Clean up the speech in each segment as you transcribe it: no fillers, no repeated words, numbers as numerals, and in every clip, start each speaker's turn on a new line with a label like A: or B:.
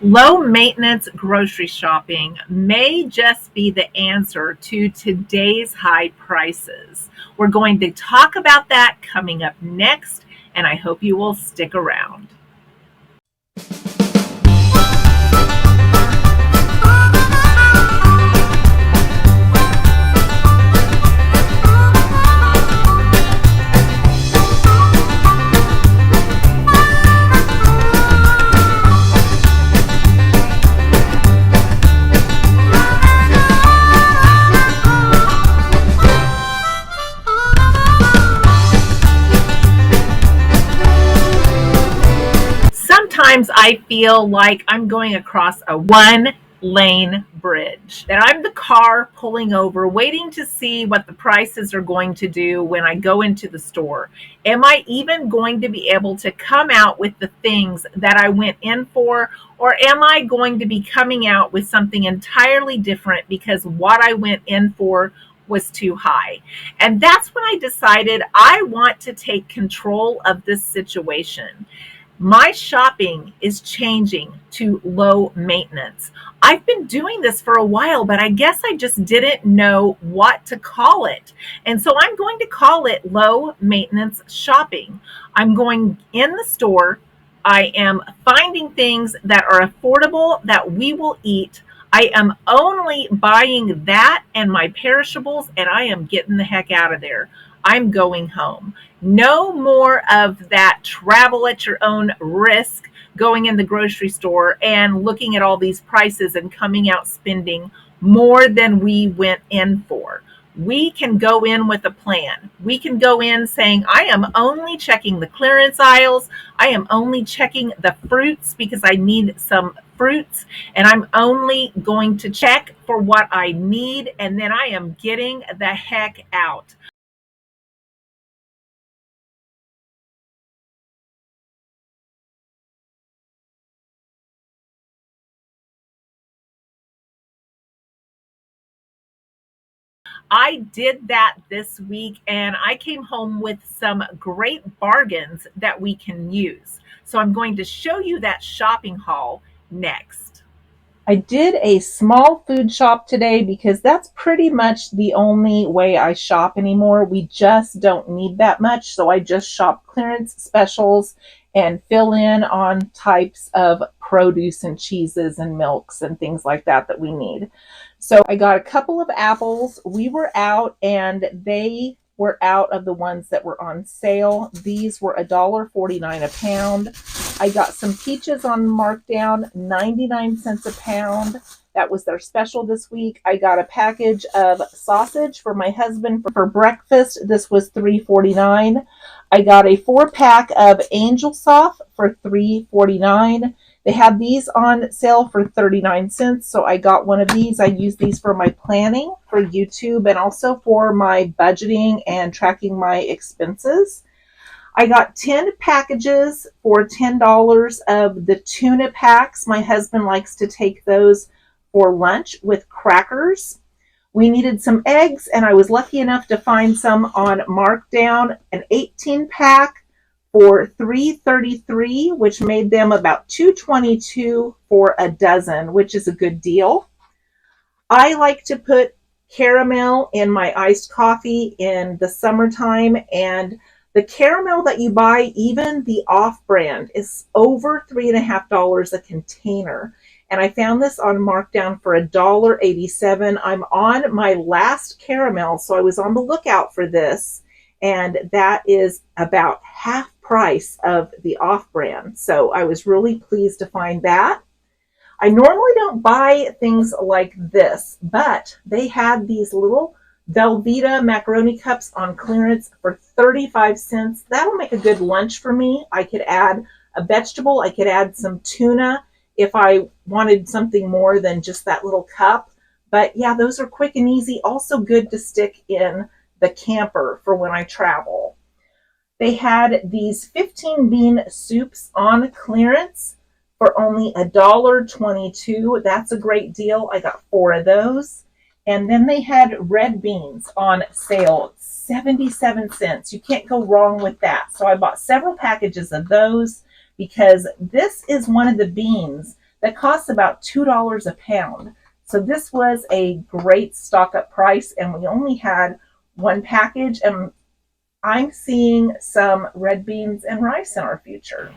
A: Low maintenance grocery shopping may just be the answer to today's high prices. We're going to talk about that coming up next, and I hope you will stick around. Sometimes I feel like I'm going across a one-lane bridge, that I'm the car pulling over, waiting to see what the prices are going to do when I go into the store. Am I even going to be able to come out with the things that I went in for, or am I going to be coming out with something entirely different because what I went in for was too high? And that's when I decided I want to take control of this situation. My shopping is changing to low maintenance. I've been doing this for a while, but I guess I just didn't know what to call it. And so I'm going to call it low maintenance shopping. I'm going in the store. I am finding things that are affordable that we will eat. I am only buying that and my perishables, and I am getting the heck out of there. I'm going home. No more of that travel at your own risk, going in the grocery store and looking at all these prices and coming out spending more than we went in for. We can go in with a plan. We can go in saying, I am only checking the clearance aisles. I am only checking the fruits because I need some fruits, and I'm only going to check for what I need, and then I am getting the heck out. I did that this week and I came home with some great bargains that we can use. So I'm going to show you that shopping haul next. I did a small food shop today because that's pretty much the only way I shop anymore. We just don't need that much. So I just shop clearance specials and fill in on types of produce and cheeses and milks and things like that that we need. So I got a couple of apples. We were out and they were out of the ones that were on sale. These were $1.49 a pound. I got some peaches on markdown, 99 cents a pound. That was their special this week. I got a package of sausage for my husband for breakfast. This was $3.49. I got a 4-pack of Angel Soft for $3.49. They had these on sale for 39 cents, so I got one of these. I use these for my planning for YouTube and also for my budgeting and tracking my expenses. I got 10 packages for $10 of the tuna packs. My husband likes to take those for lunch with crackers. We needed some eggs, and I was lucky enough to find some on markdown, an 18-pack for $3.33, which made them about $2.22 for a dozen, which is a good deal. I like to put caramel in my iced coffee in the summertime, and the caramel that you buy, even the off-brand, is over $3.50 a container. And I found this on markdown for $1.87. I'm on my last caramel, so I was on the lookout for this, and that is about half price of the off-brand. So I was really pleased to find that. I normally don't buy things like this, but they had these little Velveeta macaroni cups on clearance for 35 cents. That'll make a good lunch for me. I could add a vegetable. I could add some tuna if I wanted something more than just that little cup. But yeah, those are quick and easy. Also good to stick in the camper for when I travel. They had these 15 bean soups on clearance for only $1.22. That's a great deal. I got 4 of those. And then they had red beans on sale, 77 cents. You can't go wrong with that. So I bought several packages of those because this is one of the beans that costs about $2 a pound. So this was a great stock up price, and we only had one package, and I'm seeing some red beans and rice in our future.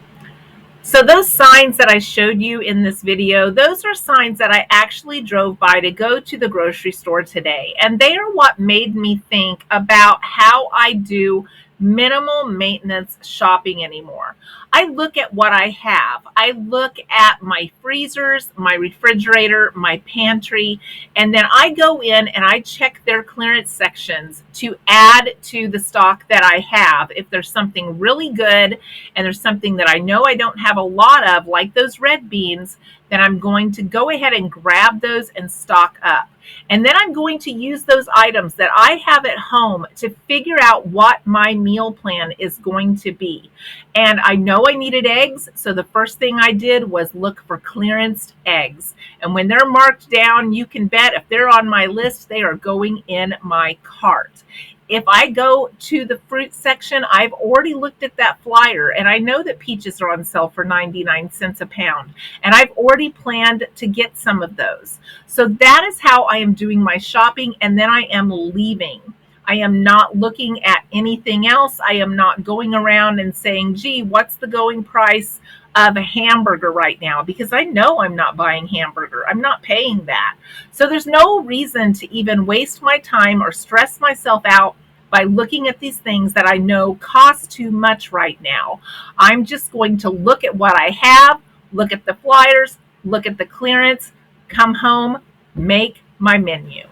A: So those signs that I showed you in this video, those are signs that I actually drove by to go to the grocery store today. And they are what made me think about how I do minimal maintenance shopping anymore. I look at what I have. I look at my freezers, my refrigerator, my pantry, and then I go in and I check their clearance sections to add to the stock that I have. If there's something really good and there's something that I know I don't have a lot of, like those red beans, then I'm going to go ahead and grab those and stock up. And then I'm going to use those items that I have at home to figure out what my meal plan is going to be. And I know I needed eggs, so the first thing I did was look for clearance eggs. And when they're marked down, you can bet if they're on my list, they are going in my cart. If I go to the fruit section, I've already looked at that flyer and I know that peaches are on sale for 99 cents a pound. And I've already planned to get some of those. So that is how I am doing my shopping, and then I am leaving. I am not looking at anything else. I am not going around and saying, gee, what's the going price of a hamburger right now? Because I know I'm not buying hamburger. I'm not paying that. So there's no reason to even waste my time or stress myself out by looking at these things that I know cost too much right now. I'm just going to look at what I have, look at the flyers, look at the clearance, come home, make my menu.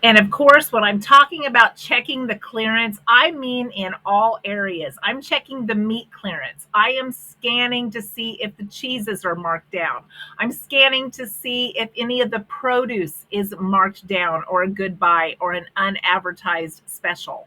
A: And of course, when I'm talking about checking the clearance, I mean in all areas. I'm checking the meat clearance. I am scanning to see if the cheeses are marked down. I'm scanning to see if any of the produce is marked down or a good buy or an unadvertised special.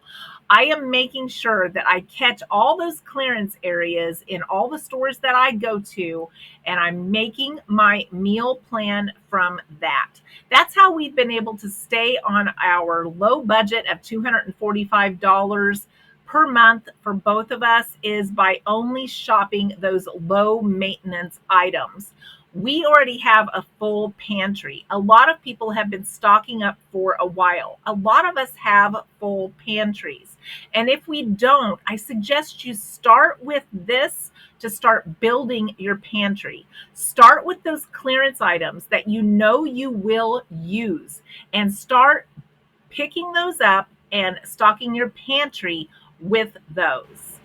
A: I am making sure that I catch all those clearance areas in all the stores that I go to, and I'm making my meal plan from that. That's how we've been able to stay on our low budget of $245 per month for both of us, is by only shopping those low maintenance items. We already have a full pantry. A lot of people have been stocking up for a while. A lot of us have full pantries. And if we don't, I suggest you start with this to start building your pantry. Start with those clearance items that you know you will use and start picking those up and stocking your pantry with those.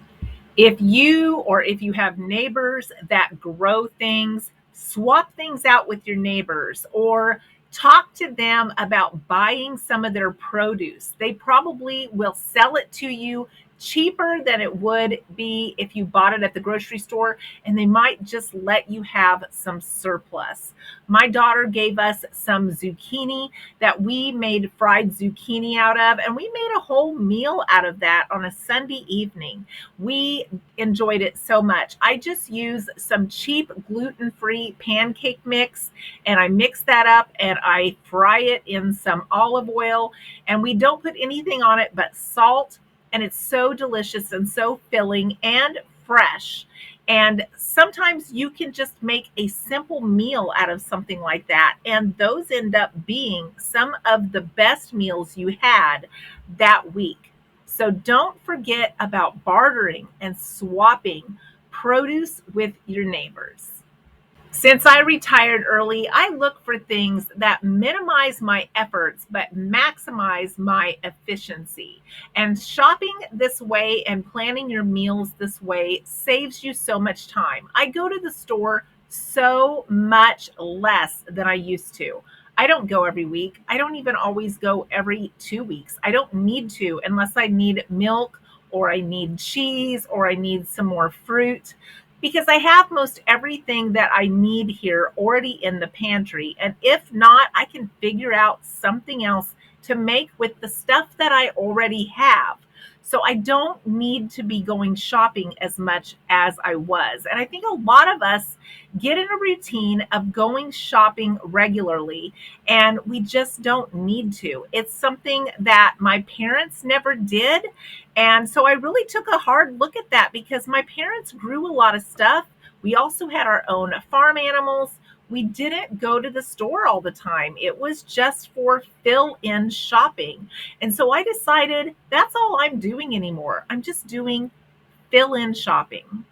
A: If you have neighbors that grow things, swap things out with your neighbors or talk to them about buying some of their produce. They probably will sell it to you cheaper than it would be if you bought it at the grocery store, and they might just let you have some surplus. My daughter gave us some zucchini that we made fried zucchini out of, and we made a whole meal out of that on a Sunday evening. We enjoyed it so much. I just use some cheap gluten-free pancake mix, and I mix that up and I fry it in some olive oil, and we don't put anything on it but salt, and it's so delicious and so filling and fresh. And sometimes you can just make a simple meal out of something like that, and those end up being some of the best meals you had that week. So don't forget about bartering and swapping produce with your neighbors. Since I retired early, I look for things that minimize my efforts but maximize my efficiency. And shopping this way and planning your meals this way saves you so much time. I go to the store so much less than I used to. I don't go every week. I don't even always go every 2 weeks. I don't need to unless I need milk or I need cheese or I need some more fruit, because I have most everything that I need here already in the pantry. And if not, I can figure out something else to make with the stuff that I already have. So I don't need to be going shopping as much as I was. And I think a lot of us get in a routine of going shopping regularly, and we just don't need to. It's something that my parents never did. And so I really took a hard look at that because my parents grew a lot of stuff. We also had our own farm animals. We didn't go to the store all the time. It was just for fill in shopping. And so I decided that's all I'm doing anymore. I'm just doing fill in shopping.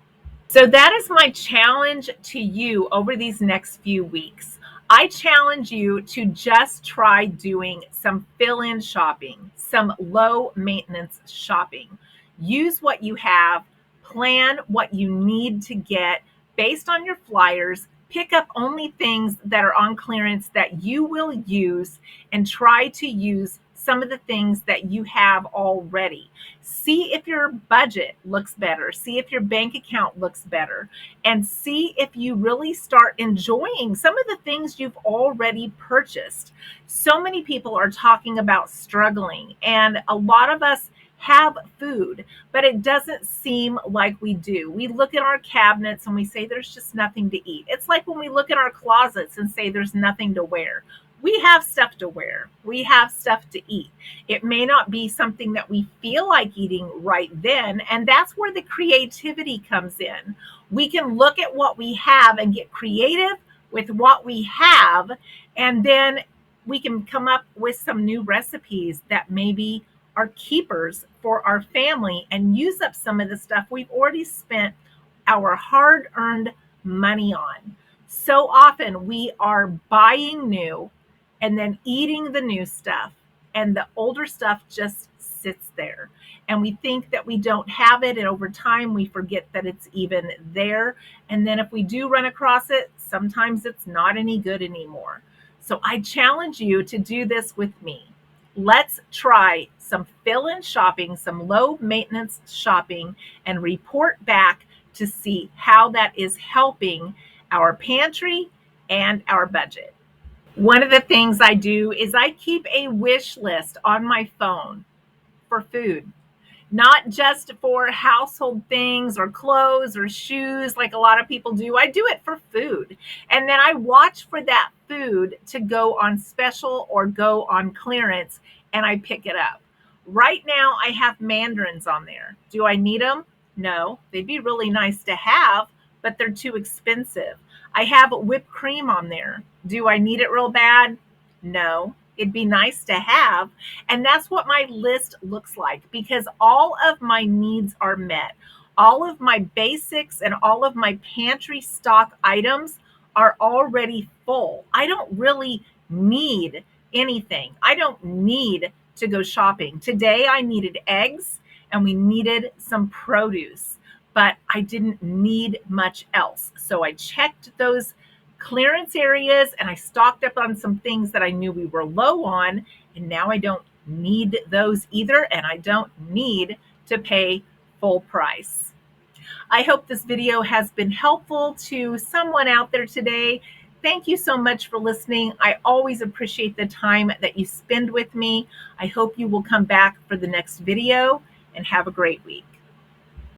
A: So that is my challenge to you over these next few weeks. I challenge you to just try doing some fill in shopping, some low maintenance shopping. Use what you have, plan what you need to get based on your flyers. Pick up only things that are on clearance that you will use and try to use some of the things that you have already. See if your budget looks better. See if your bank account looks better. And see if you really start enjoying some of the things you've already purchased. So many people are talking about struggling, and a lot of us have food, but it doesn't seem like we do. We look at our cabinets and we say there's just nothing to eat. It's like when we look at our closets and say there's nothing to wear. We have stuff to wear, we have stuff to eat. It may not be something that we feel like eating right then, and that's where the creativity comes in. We can look at what we have and get creative with what we have, and then we can come up with some new recipes that maybe are keepers for our family and use up some of the stuff we've already spent our hard earned money on. So often we are buying new and then eating the new stuff, and the older stuff just sits there. And we think that we don't have it, and over time we forget that it's even there. And then if we do run across it, sometimes it's not any good anymore. So I challenge you to do this with me. Let's try some fill in shopping, some low maintenance shopping, and report back to see how that is helping our pantry and our budget. One of the things I do is I keep a wish list on my phone for food, not just for household things or clothes or shoes like a lot of people do. I do it for food. And then I watch for that food to go on special or go on clearance, and I pick it up. Right now, I have mandarins on there. Do I need them? No. They'd be really nice to have, but they're too expensive. I have whipped cream on there. Do I need it real bad? No. It'd be nice to have. And that's what my list looks like, because all of my needs are met. All of my basics and all of my pantry stock items are already full. I don't really need anything. I don't need to go shopping. Today I needed eggs and we needed some produce, but I didn't need much else. So I checked those clearance areas and I stocked up on some things that I knew we were low on, and now I don't need those either, and I don't need to pay full price. I hope this video has been helpful to someone out there today. Thank you so much for listening. I always appreciate the time that you spend with me. I hope you will come back for the next video, and have a great week.